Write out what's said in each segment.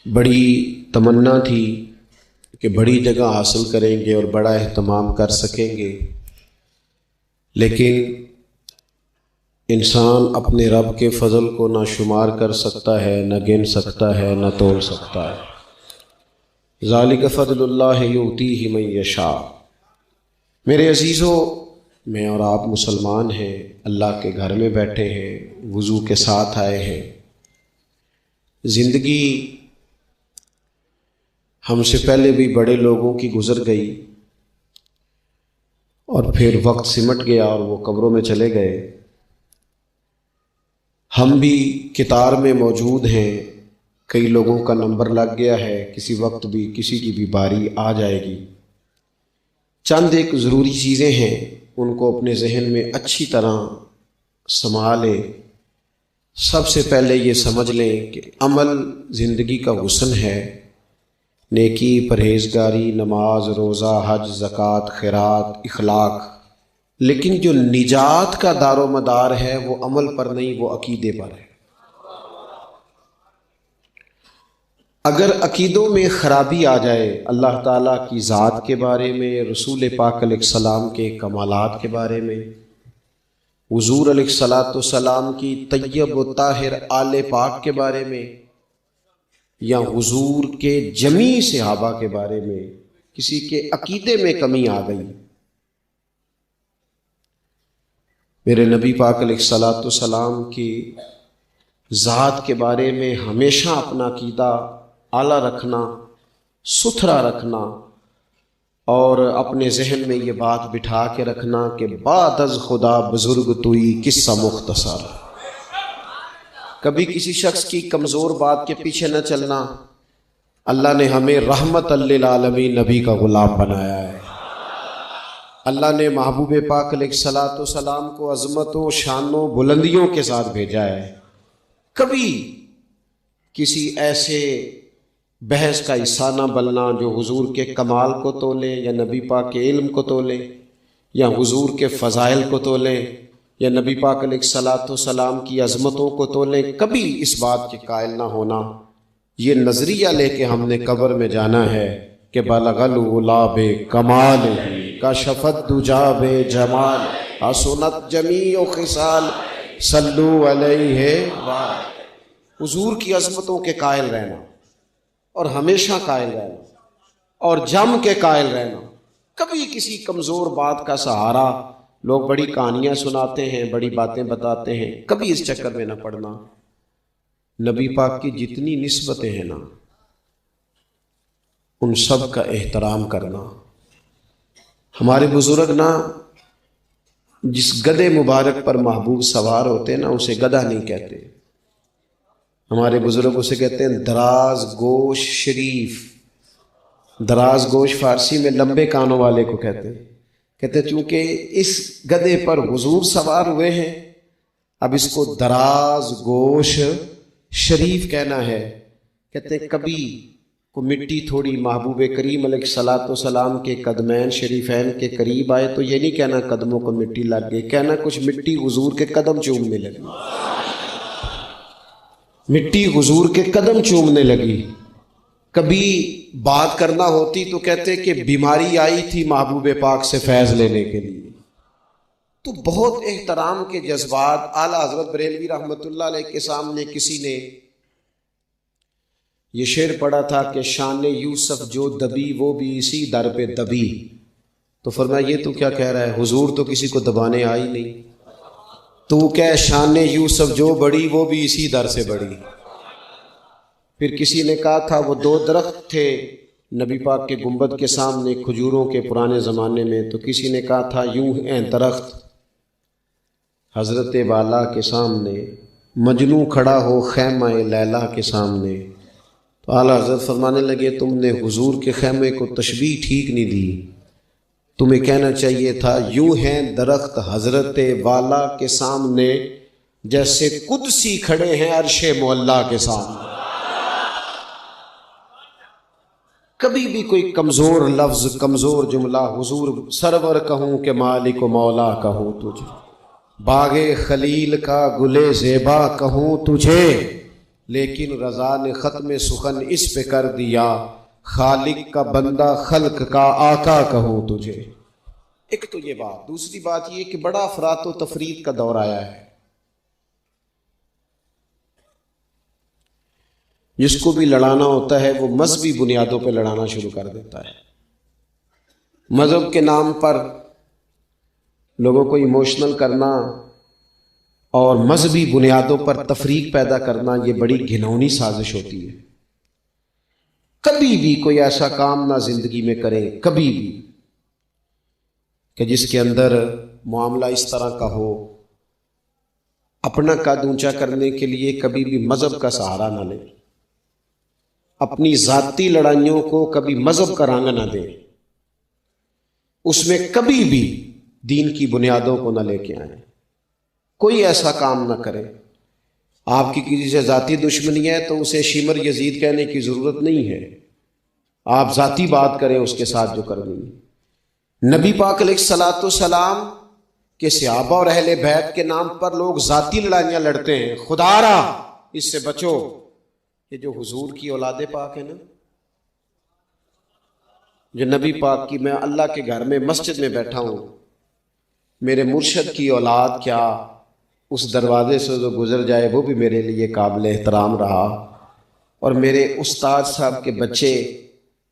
بڑی تمنا تھی کہ بڑی جگہ حاصل کریں گے اور بڑا اہتمام کر سکیں گے، لیکن انسان اپنے رب کے فضل کو نہ شمار کر سکتا ہے، نہ گن سکتا ہے، نہ تول سکتا ہے۔ ذالک فضل اللہ یؤتیہ من یشاء۔ میرے عزیزو، میں اور آپ مسلمان ہیں، اللہ کے گھر میں بیٹھے ہیں، وضو کے ساتھ آئے ہیں۔ زندگی ہم سے پہلے بھی بڑے لوگوں کی گزر گئی اور پھر وقت سمٹ گیا اور وہ قبروں میں چلے گئے۔ ہم بھی قطار میں موجود ہیں، کئی لوگوں کا نمبر لگ گیا ہے، کسی وقت بھی کسی کی بھی باری آ جائے گی۔ چند ایک ضروری چیزیں ہیں، ان کو اپنے ذہن میں اچھی طرح سنبھالیں۔ سب سے پہلے یہ سمجھ لیں کہ عمل زندگی کا حسن ہے، نیکی، پرہیزگاری، نماز، روزہ، حج، زکوٰۃ، خیرات، اخلاق، لیکن جو نجات کا دار و مدار ہے وہ عمل پر نہیں، وہ عقیدے پر ہے۔ اگر عقیدوں میں خرابی آ جائے، اللہ تعالیٰ کی ذات کے بارے میں، رسول پاک علیہ السلام کے کمالات کے بارے میں، حضور علیہ السلام کی طیب و طاہر آل پاک کے بارے میں، یا حضور کے جمیع صحابہ کے بارے میں کسی کے عقیدے میں کمی آ گئی، میرے نبی پاک علیہ السلام کی ذات کے بارے میں ہمیشہ اپنا عقیدہ اعلیٰ رکھنا، ستھرا رکھنا، اور اپنے ذہن میں یہ بات بٹھا کے رکھنا کہ بعد از خدا بزرگ توئی قصہ مختصر۔ کبھی کسی شخص کی کمزور بات کے پیچھے نہ چلنا۔ اللہ نے ہمیں رحمت للعالمین نبی کا غلام بنایا ہے۔ اللہ نے محبوب پاک علیہ السلام کو عظمتوں، شانوں، بلندیوں کے ساتھ بھیجا ہے۔ کبھی کسی ایسے بحث کا حصہ نہ بننا جو حضور کے کمال کو تولے، یا نبی پاک کے علم کو تولے، یا حضور کے فضائل کو تولے، یا نبی پاک علیہ السلام کی عظمتوں کو تولے۔ کبھی اس بات کے قائل نہ ہونا، یہ نظریہ لے کے ہم نے قبر میں جانا ہے کہ بلغ العلا بکمال کشف الدجی بجمال حسنت جمیع خصال صلو علیہ حضور کی عظمتوں کے قائل رہنا، اور ہمیشہ قائل رہنا، اور جم کے قائل رہنا۔ کبھی کسی کمزور بات کا سہارا، لوگ بڑی کہانیاں سناتے ہیں، بڑی باتیں بتاتے ہیں، کبھی اس چکر میں نہ پڑنا۔ نبی پاک کی جتنی نسبتیں ہیں نا، ان سب کا احترام کرنا۔ ہمارے بزرگ نا جس گدھے مبارک پر محبوب سوار ہوتے نا، اسے گدھا نہیں کہتے، ہمارے بزرگ اسے کہتے ہیں دراز گوش شریف۔ دراز گوش فارسی میں لمبے کانوں والے کو کہتے ہیں۔ کہتے ہیں چونکہ اس گدھے پر حضور سوار ہوئے ہیں، اب اس کو دراز گوش شریف کہنا ہے۔ کہتے ہیں کبھی کو مٹی تھوڑی محبوب کریم علیہ السلام کے قدمین شریفین کے قریب آئے تو یہ نہیں کہنا قدموں کو مٹی لگ گئی، کہنا کچھ مٹی حضور کے قدم چومنے لگی، مٹی حضور کے قدم چومنے لگی۔ کبھی بات کرنا ہوتی تو کہتے کہ بیماری آئی تھی محبوب پاک سے فیض لینے کے لیے۔ تو بہت احترام کے جذبات۔ اعلیٰ حضرت بریلوی رحمۃ اللہ علیہ کے سامنے کسی نے یہ شعر پڑھا تھا کہ شان یوسف جو دبی وہ بھی اسی در پہ دبی، تو فرمایا یہ تو کیا کہہ رہا ہے، حضور تو کسی کو دبانے آئی نہیں، تو کہ شان یوسف جو بڑی وہ بھی اسی در سے بڑی۔ پھر کسی نے کہا تھا وہ دو درخت تھے نبی پاک کے گنبد کے سامنے کھجوروں کے پرانے زمانے میں، تو کسی نے کہا تھا یوں ہیں درخت حضرت والا کے سامنے، مجنوں کھڑا ہو خیمہ لیلا کے سامنے۔ تو اعلیٰ حضرت فرمانے لگے تم نے حضور کے خیمے کو تشبیہ ٹھیک نہیں دی، تمہیں کہنا چاہیے تھا یوں ہیں درخت حضرت والا کے سامنے جیسے قدسی کھڑے ہیں عرش معلیٰ کے سامنے۔ کبھی بھی کوئی کمزور لفظ، کمزور جملہ حضور سرور کہوں کہ مالک و مولا کہوں تجھے، باغ خلیل کا گلے زیبا کہوں تجھے، لیکن رضا نے ختم سخن اس پہ کر دیا، خالق کا بندہ خلق کا آقا کہوں تجھے۔ ایک تو یہ بات، دوسری بات یہ کہ بڑا افراط و تفریط کا دور آیا ہے، جس کو بھی لڑانا ہوتا ہے وہ مذہبی بنیادوں پہ لڑانا شروع کر دیتا ہے۔ مذہب کے نام پر لوگوں کو ایموشنل کرنا اور مذہبی بنیادوں پر تفریق پیدا کرنا، یہ بڑی گھناؤنی سازش ہوتی ہے۔ کبھی بھی کوئی ایسا کام نہ زندگی میں کرے، کبھی بھی، کہ جس کے اندر معاملہ اس طرح کا ہو، اپنا قد اونچا کرنے کے لیے کبھی بھی مذہب کا سہارا نہ لیں، اپنی ذاتی لڑائیوں کو کبھی مذہب کا رنگ نہ دیں، اس میں کبھی بھی دین کی بنیادوں کو نہ لے کے آئیں، کوئی ایسا کام نہ کرے۔ آپ کی کسی سے ذاتی دشمنی ہے تو اسے شمر یزید کہنے کی ضرورت نہیں ہے، آپ ذاتی بات کریں اس کے ساتھ جو کرنی ہے۔ نبی پاک علیہ الصلوۃ والسلام کے صحابہ اور اہل بیت کے نام پر لوگ ذاتی لڑائیاں لڑتے ہیں، خدا را اس سے بچو۔ یہ جو حضور کی اولاد پاک ہے نا، جو نبی پاک کی، میں اللہ کے گھر میں مسجد میں بیٹھا ہوں، میرے مرشد کی اولاد کیا اس دروازے سے جو گزر جائے وہ بھی میرے لیے قابل احترام رہا، اور میرے استاد صاحب کے بچے،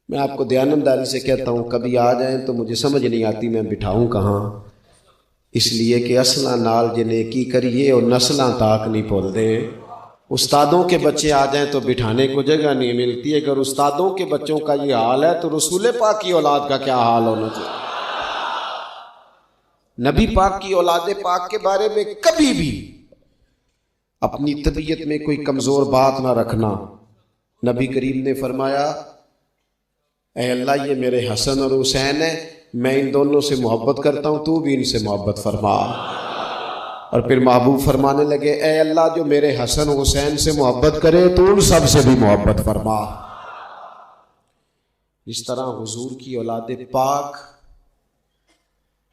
میں آپ کو دیانتداری سے کہتا ہوں کبھی آ جائیں تو مجھے سمجھ نہیں آتی میں بٹھاؤں کہاں، اس لیے کہ اصلاں نال جے نیکی کریے اور نسلاں تاک نہیں بھول دے۔ استادوں کے بچے آ جائیں تو بٹھانے کو جگہ نہیں ملتی ہے، اگر استادوں کے بچوں کا یہ حال ہے تو رسول پاک کی اولاد کا کیا حال ہونا چاہیے۔ نبی پاک کی اولاد پاک کے بارے میں کبھی بھی اپنی طبیعت میں کوئی کمزور بات نہ رکھنا۔ نبی کریم نے فرمایا، اے اللہ یہ میرے حسن اور حسین ہیں، میں ان دونوں سے محبت کرتا ہوں، تو بھی ان سے محبت فرما۔ اور پھر محبوب فرمانے لگے، اے اللہ جو میرے حسن حسین سے محبت کرے تو ان سب سے بھی محبت فرما۔ جس طرح حضور کی اولاد پاک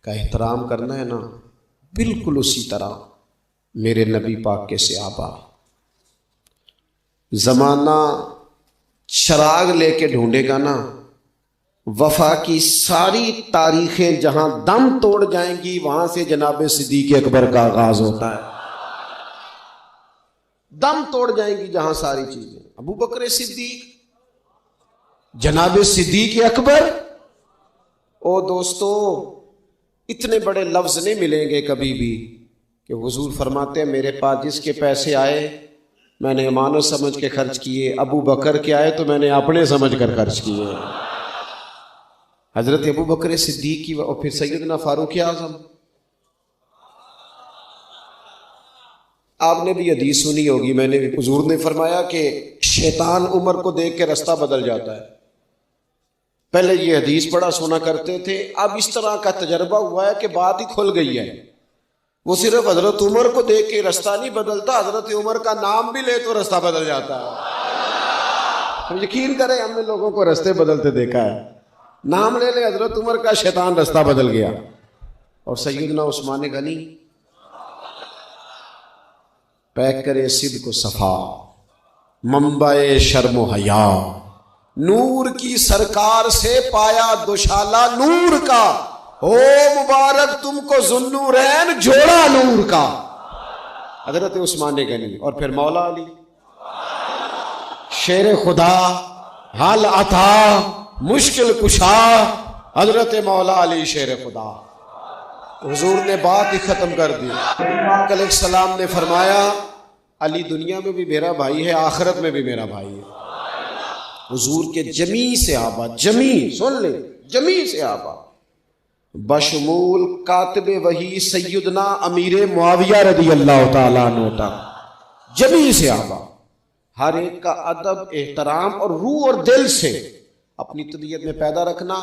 کا احترام کرنا ہے نا، بالکل اسی طرح میرے نبی پاک کے صحابہ۔ زمانہ چراغ لے کے ڈھونڈے گا نا، وفا کی ساری تاریخیں جہاں دم توڑ جائیں گی وہاں سے جناب صدیق اکبر کا آغاز ہوتا ہے۔ دم توڑ جائیں گی جہاں ساری چیزیں، ابو بکر صدیق، جناب صدیق اکبر۔ او دوستو، اتنے بڑے لفظ نہیں ملیں گے کبھی بھی کہ حضور فرماتے ہیں میرے پاس جس کے پیسے آئے میں نے امانت سمجھ کے خرچ کیے، ابو بکر کے آئے تو میں نے اپنے سمجھ کر خرچ کیے۔ حضرت ابو بکر صدیق کی اور پھر سیدنا فاروق اعظم۔ آپ نے بھی حدیث سنی ہوگی، میں نے بھی، حضور نے فرمایا کہ شیطان عمر کو دیکھ کے رستہ بدل جاتا ہے۔ پہلے یہ حدیث بڑا سنا کرتے تھے، اب اس طرح کا تجربہ ہوا ہے کہ بات ہی کھل گئی ہے۔ وہ صرف حضرت عمر کو دیکھ کے رستہ نہیں بدلتا، حضرت عمر کا نام بھی لے تو رستہ بدل جاتا ہے۔ یقین کریں ہم نے لوگوں کو رستے بدلتے دیکھا ہے، نام لے لے حضرت عمر کا، شیطان رستہ بدل گیا۔ اور سیدنا عثمان غنی، پیک کرے صدق و صفا، منبع شرم و حیا، نور کی سرکار سے پایا دوشالہ نور کا، ہو مبارک تم کو ذوالنورین جوڑا نور کا۔ حضرت عثمان غنی، اور پھر مولا علی شیر خدا، حال عطا، مشکل کشا، حضرت مولا علی شیر خدا۔ حضور نے بات ہی ختم کر دی۔ پاک علیہ السلام نے فرمایا علی دنیا میں بھی میرا بھائی ہے، آخرت میں بھی میرا بھائی ہے۔ حضور کے جمیع صحابہ، جمیع، سن لے، جمیع صحابہ بشمول کاتب وحی سیدنا امیر معاویہ رضی اللہ تعالیٰ عنہ تک، جمیع صحابہ، ہر ایک کا ادب، احترام اور روح اور دل سے اپنی طبیعت میں پیدا رکھنا۔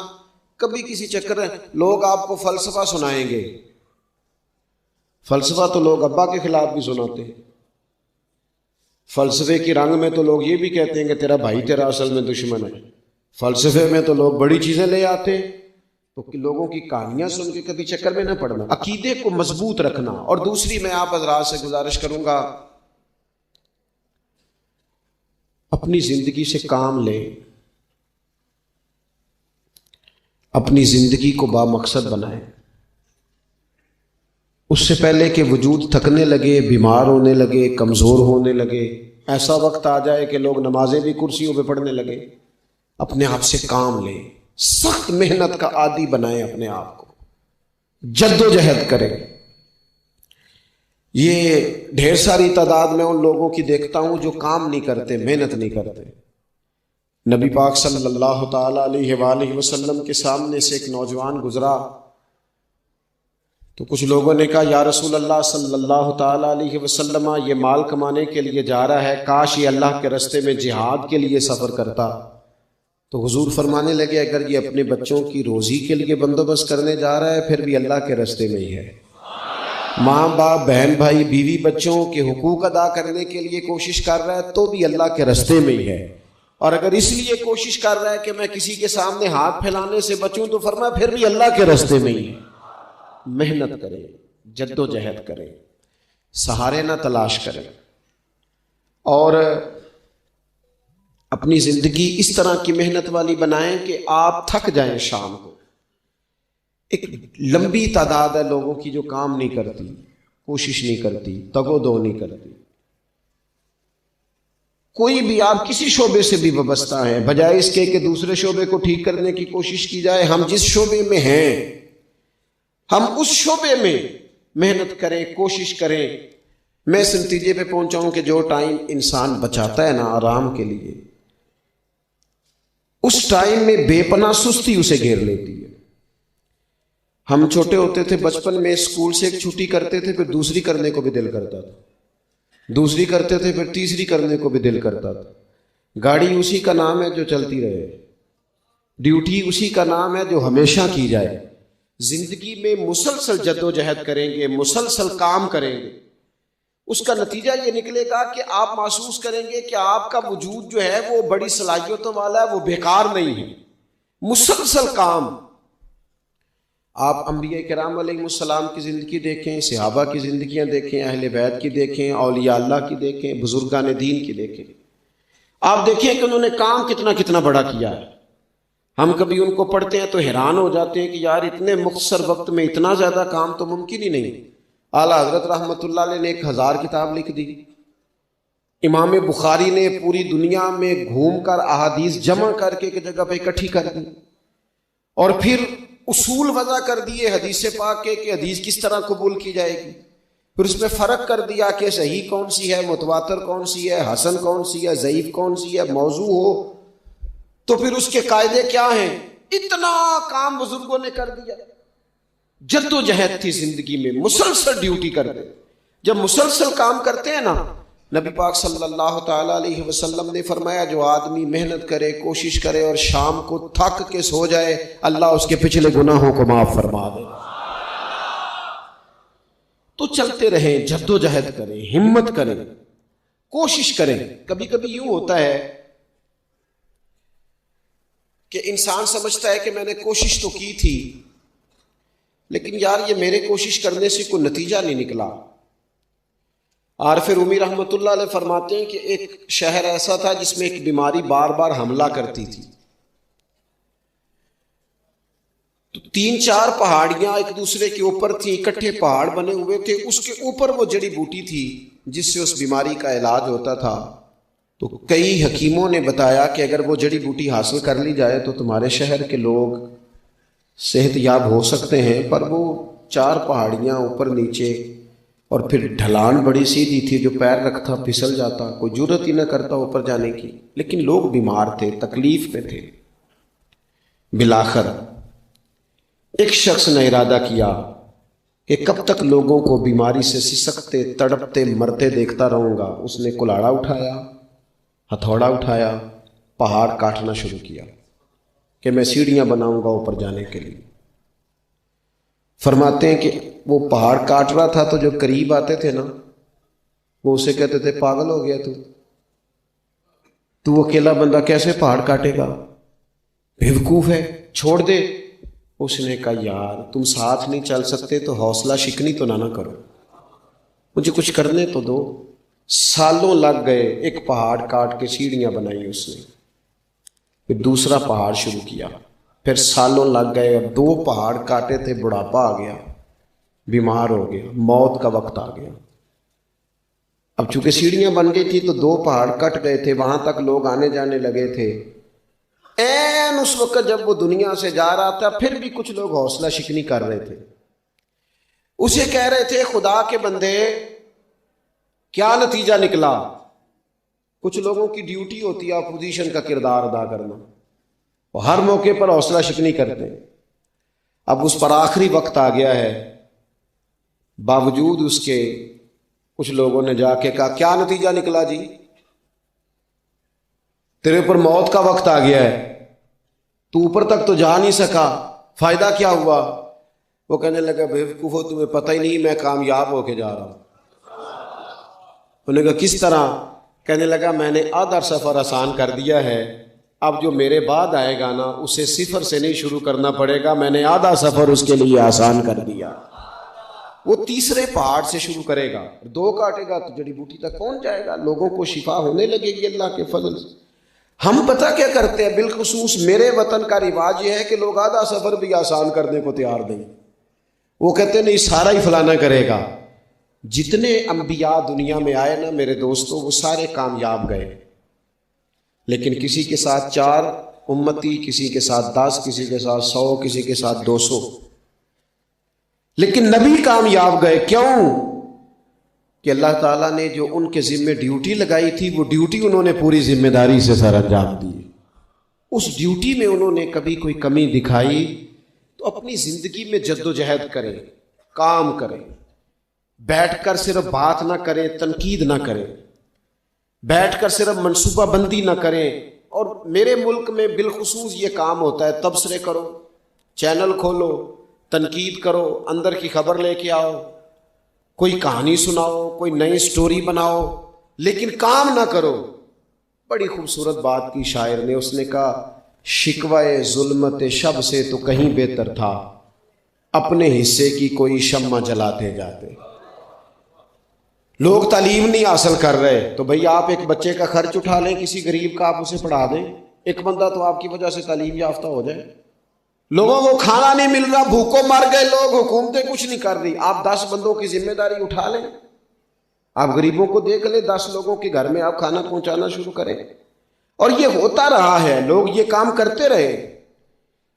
کبھی کسی چکر میں لوگ آپ کو فلسفہ سنائیں گے، فلسفہ تو لوگ ابا کے خلاف بھی سناتے ہیں، فلسفے کی رنگ میں تو لوگ یہ بھی کہتے ہیں کہ تیرا بھائی تیرا اصل میں دشمن ہے، فلسفے میں تو لوگ بڑی چیزیں لے آتے ہیں۔ تو لوگوں کی کہانیاں سن کے کبھی چکر میں نہ پڑنا، عقیدے کو مضبوط رکھنا۔ اور دوسری میں آپ حضرات سے گزارش کروں گا، اپنی زندگی سے کام لیں، اپنی زندگی کو بامقصد بنائیں۔ اس سے پہلے کہ وجود تھکنے لگے، بیمار ہونے لگے، کمزور ہونے لگے، ایسا وقت آ جائے کہ لوگ نمازیں بھی کرسیوں پہ پڑھنے لگے، اپنے آپ سے کام لیں، سخت محنت کا عادی بنائیں اپنے آپ کو، جد و جہد کریں۔ یہ ڈھیر ساری تعداد میں ان لوگوں کی دیکھتا ہوں جو کام نہیں کرتے، محنت نہیں کرتے۔ نبی پاک صلی اللہ تعالی علیہ وآلہ وسلم کے سامنے سے ایک نوجوان گزرا تو کچھ لوگوں نے کہا یا رسول اللہ صلی اللہ تعالی علیہ وسلم، یہ مال کمانے کے لیے جا رہا ہے، کاش یہ اللہ کے راستے میں جہاد کے لیے سفر کرتا۔ تو حضور فرمانے لگے اگر یہ اپنے بچوں کی روزی کے لیے بندوبست کرنے جا رہا ہے پھر بھی اللہ کے راستے میں ہی ہے۔ ماں باپ، بہن بھائی، بیوی بچوں کے حقوق ادا کرنے کے لیے کوشش کر رہا ہے تو بھی اللہ کے راستے میں ہی ہے، اور اگر اس لیے کوشش کر رہا ہے کہ میں کسی کے سامنے ہاتھ پھیلانے سے بچوں تو فرمایا پھر بھی اللہ کے راستے میں ہی ہے۔ محنت کریں، جد و جہد کریں، سہارے نہ تلاش کریں، اور اپنی زندگی اس طرح کی محنت والی بنائیں کہ آپ تھک جائیں شام کو۔ ایک لمبی تعداد ہے لوگوں کی جو کام نہیں کرتی، کوشش نہیں کرتی، تگ و دو نہیں کرتی۔ کوئی بھی آپ کسی شعبے سے بھی وابستہ ہیں، بجائے اس کے کہ دوسرے شعبے کو ٹھیک کرنے کی کوشش کی جائے، ہم جس شعبے میں ہیں ہم اس شعبے میں محنت کریں، کوشش کریں۔ میں اس نتیجے پہ پہنچا ہوں کہ جو ٹائم انسان بچاتا ہے نا آرام کے لیے، اس ٹائم میں بے پناہ سستی اسے گھیر لیتی ہے۔ ہم چھوٹے ہوتے تھے بچپن میں، اسکول سے ایک چھٹی کرتے تھے پھر دوسری کرنے کو بھی دل کرتا تھا، دوسری کرتے تھے پھر تیسری کرنے کو بھی دل کرتا تھا۔ گاڑی اسی کا نام ہے جو چلتی رہے، ڈیوٹی اسی کا نام ہے جو ہمیشہ کی جائے۔ زندگی میں مسلسل جد و جہد کریں گے، مسلسل کام کریں گے، اس کا نتیجہ یہ نکلے گا کہ آپ محسوس کریں گے کہ آپ کا وجود جو ہے وہ بڑی صلاحیتوں والا ہے، وہ بیکار نہیں ہے۔ مسلسل کام۔ آپ انبیاء کرام علیہ السلام کی زندگی دیکھیں، صحابہ کی زندگیاں دیکھیں، اہل بیت کی دیکھیں، اولیاء اللہ کی دیکھیں، بزرگان دین کی دیکھیں، آپ دیکھیں کہ انہوں نے کام کتنا کتنا بڑا کیا ہے۔ ہم کبھی ان کو پڑھتے ہیں تو حیران ہو جاتے ہیں کہ یار اتنے مختصر وقت میں اتنا زیادہ کام تو ممکن ہی نہیں۔ اعلیٰ حضرت رحمۃ اللہ علیہ نے 1000 کتاب لکھ دی، امام بخاری نے پوری دنیا میں گھوم کر احادیث جمع کر کے ایک جگہ پہ اکٹھی کر دی، اور پھر اصول وضع کر دیے حدیث پاک کے کہ حدیث کس طرح قبول کی جائے گی، پھر اس میں فرق کر دیا کہ صحیح کون سی ہے، متواتر کون سی ہے، حسن کون سی ہے، ضعیف کون سی ہے، موضوع ہو تو پھر اس کے قاعدے کیا ہیں۔ اتنا کام بزرگوں نے کر دیا۔ جد و جہد تھی زندگی میں، مسلسل ڈیوٹی کرتے۔ جب مسلسل کام کرتے ہیں نا، نبی پاک صلی اللہ تعالی علیہ وسلم نے فرمایا جو آدمی محنت کرے، کوشش کرے اور شام کو تھک کے سو جائے، اللہ اس کے پچھلے گناہوں کو معاف فرما دے۔ تو چلتے رہیں، جد و جہد کریں، ہمت کریں، کوشش کریں۔ کبھی کبھی یوں ہوتا ہے کہ انسان سمجھتا ہے کہ میں نے کوشش تو کی تھی لیکن یار یہ میرے کوشش کرنے سے کوئی نتیجہ نہیں نکلا۔ عارف رومی رحمۃ اللہ علیہ فرماتے ہیں کہ ایک شہر ایسا تھا جس میں ایک بیماری بار بار حملہ کرتی تھی، تو 3-4 پہاڑیاں ایک دوسرے کے اوپر تھیں، اکٹھے پہاڑ بنے ہوئے تھے، اس کے اوپر وہ جڑی بوٹی تھی جس سے اس بیماری کا علاج ہوتا تھا۔ تو کئی حکیموں نے بتایا کہ اگر وہ جڑی بوٹی حاصل کر لی جائے تو تمہارے شہر کے لوگ صحت یاب ہو سکتے ہیں، پر وہ 4 پہاڑیاں اوپر نیچے، اور پھر ڈھلان بڑی سیدھی تھی، جو پیر رکھتا پھسل جاتا، کوئی جرت ہی نہ کرتا اوپر جانے کی، لیکن لوگ بیمار تھے، تکلیف میں تھے۔ بالآخر ایک شخص نے ارادہ کیا کہ کب تک لوگوں کو بیماری سے سسکتے، تڑپتے، مرتے دیکھتا رہوں گا۔ اس نے کلاڑا اٹھایا، ہتھوڑا اٹھایا، پہاڑ کاٹنا شروع کیا کہ میں سیڑھیاں بناؤں گا اوپر جانے کے لیے۔ فرماتے ہیں کہ وہ پہاڑ کاٹ رہا تھا تو جو قریب آتے تھے نا، وہ اسے کہتے تھے پاگل ہو گیا تو اکیلا بندہ کیسے پہاڑ کاٹے گا، بیوقوف ہے، چھوڑ دے۔ اس نے کہا یار تم ساتھ نہیں چل سکتے تو حوصلہ شکنی تو نہ کرو، مجھے کچھ کرنے تو دو۔ سالوں لگ گئے، ایک پہاڑ کاٹ کے سیڑھیاں بنائی اس نے، پھر دوسرا پہاڑ شروع کیا، پھر سالوں لگ گئے، اب 2 پہاڑ کاٹے تھے، بڑھاپا آ گیا، بیمار ہو گیا، موت کا وقت آ گیا۔ اب چونکہ سیڑھیاں بن گئی تھی تو 2 پہاڑ کٹ گئے تھے، وہاں تک لوگ آنے جانے لگے تھے۔ این اس وقت جب وہ دنیا سے جا رہا تھا، پھر بھی کچھ لوگ حوصلہ شکنی کر رہے تھے، اسے کہہ رہے تھے خدا کے بندے کیا نتیجہ نکلا؟ کچھ لوگوں کی ڈیوٹی ہوتی ہے اپوزیشن کا کردار ادا کرنا، وہ ہر موقع پر حوصلہ شکنی کرتے ہیں۔ اب اس پر آخری وقت آ گیا ہے، باوجود اس کے کچھ لوگوں نے جا کے کہا کیا نتیجہ نکلا جی؟ تیرے پر موت کا وقت آ گیا ہے، تو اوپر تک تو جا نہیں سکا، فائدہ کیا ہوا؟ وہ کہنے لگا بیوقوفو تمہیں پتہ ہی نہیں میں کامیاب ہو کے جا رہا ہوں۔ انہوں نے کہا کس طرح؟ کہنے لگا میں نے آدھا سفر آسان کر دیا ہے، اب جو میرے بعد آئے گا نا اسے صفر سے نہیں شروع کرنا پڑے گا، میں نے آدھا سفر اس کے لیے آسان کر دیا۔ وہ تیسرے پہاڑ سے شروع کرے گا، 2 کاٹے گا تو جڑی بوٹی تک پہنچ جائے گا، لوگوں کو شفا ہونے لگے گی اللہ کے فضل سے۔ ہم پتہ کیا کرتے ہیں، بالخصوص میرے وطن کا رواج یہ ہے کہ لوگ آدھا سفر بھی آسان کرنے کو تیار نہیں، وہ کہتے نہیں سارا ہی فلانا کرے گا۔ جتنے انبیاء دنیا میں آئے نا میرے دوستوں، وہ سارے کامیاب گئے، لیکن کسی کے ساتھ 4 امتی، کسی کے ساتھ 10، کسی کے ساتھ 100، کسی کے ساتھ 200، لیکن نبی کامیاب گئے۔ کیوں؟ کہ اللہ تعالیٰ نے جو ان کے ذمہ ڈیوٹی لگائی تھی، وہ ڈیوٹی انہوں نے پوری ذمہ داری سے سر انجام دی۔ اس ڈیوٹی میں انہوں نے کبھی کوئی کمی دکھائی تو اپنی زندگی میں جد و جہد کریں، کام کریں، بیٹھ کر صرف بات نہ کریں، تنقید نہ کریں، بیٹھ کر صرف منصوبہ بندی نہ کریں۔ اور میرے ملک میں بالخصوص یہ کام ہوتا ہے، تبصرے کرو، چینل کھولو، تنقید کرو، اندر کی خبر لے کے آؤ، کوئی کہانی سناؤ، کوئی نئی سٹوری بناؤ، لیکن کام نہ کرو۔ بڑی خوبصورت بات کی شاعر نے، اس نے کہا شکوائے ظلمت شب سے تو کہیں بہتر تھا، اپنے حصے کی کوئی شمع جلاتے جاتے۔ لوگ تعلیم نہیں حاصل کر رہے تو بھئی آپ ایک بچے کا خرچ اٹھا لیں، کسی غریب کا آپ اسے پڑھا دیں، ایک بندہ تو آپ کی وجہ سے تعلیم یافتہ ہو جائے۔ لوگوں کو کھانا نہیں مل رہا، بھوکوں مر گئے لوگ، حکومتیں کچھ نہیں کر رہی، آپ 10 بندوں کی ذمہ داری اٹھا لیں، آپ غریبوں کو دیکھ لیں، 10 لوگوں کے گھر میں آپ کھانا پہنچانا شروع کریں۔ اور یہ ہوتا رہا ہے، لوگ یہ کام کرتے رہے،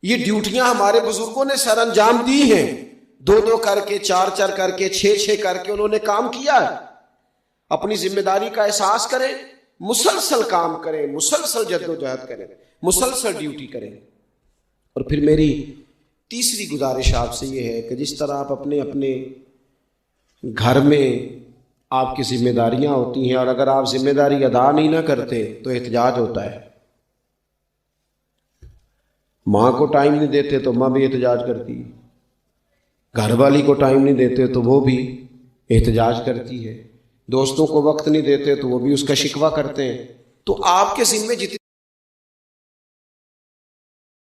یہ ڈیوٹیاں ہمارے بزرگوں نے سر انجام دی ہیں، 2 کر کے، 4 کر کے، 6 کر کے انہوں نے کام کیا ہے۔ اپنی ذمہ داری کا احساس کریں، مسلسل کام کریں، مسلسل جد و جہد کریں، مسلسل ڈیوٹی کریں۔ اور پھر میری تیسری گزارش آپ سے یہ ہے کہ جس طرح آپ اپنے گھر میں آپ کی ذمہ داریاں ہوتی ہیں، اور اگر آپ ذمہ داری ادا نہیں نہ کرتے تو احتجاج ہوتا ہے۔ ماں کو ٹائم نہیں دیتے تو ماں بھی احتجاج کرتی ہے، گھر والی کو ٹائم نہیں دیتے تو وہ بھی احتجاج کرتی ہے، دوستوں کو وقت نہیں دیتے تو وہ بھی اس کا شکوہ کرتے ہیں۔ تو آپ کے ذمے جتنی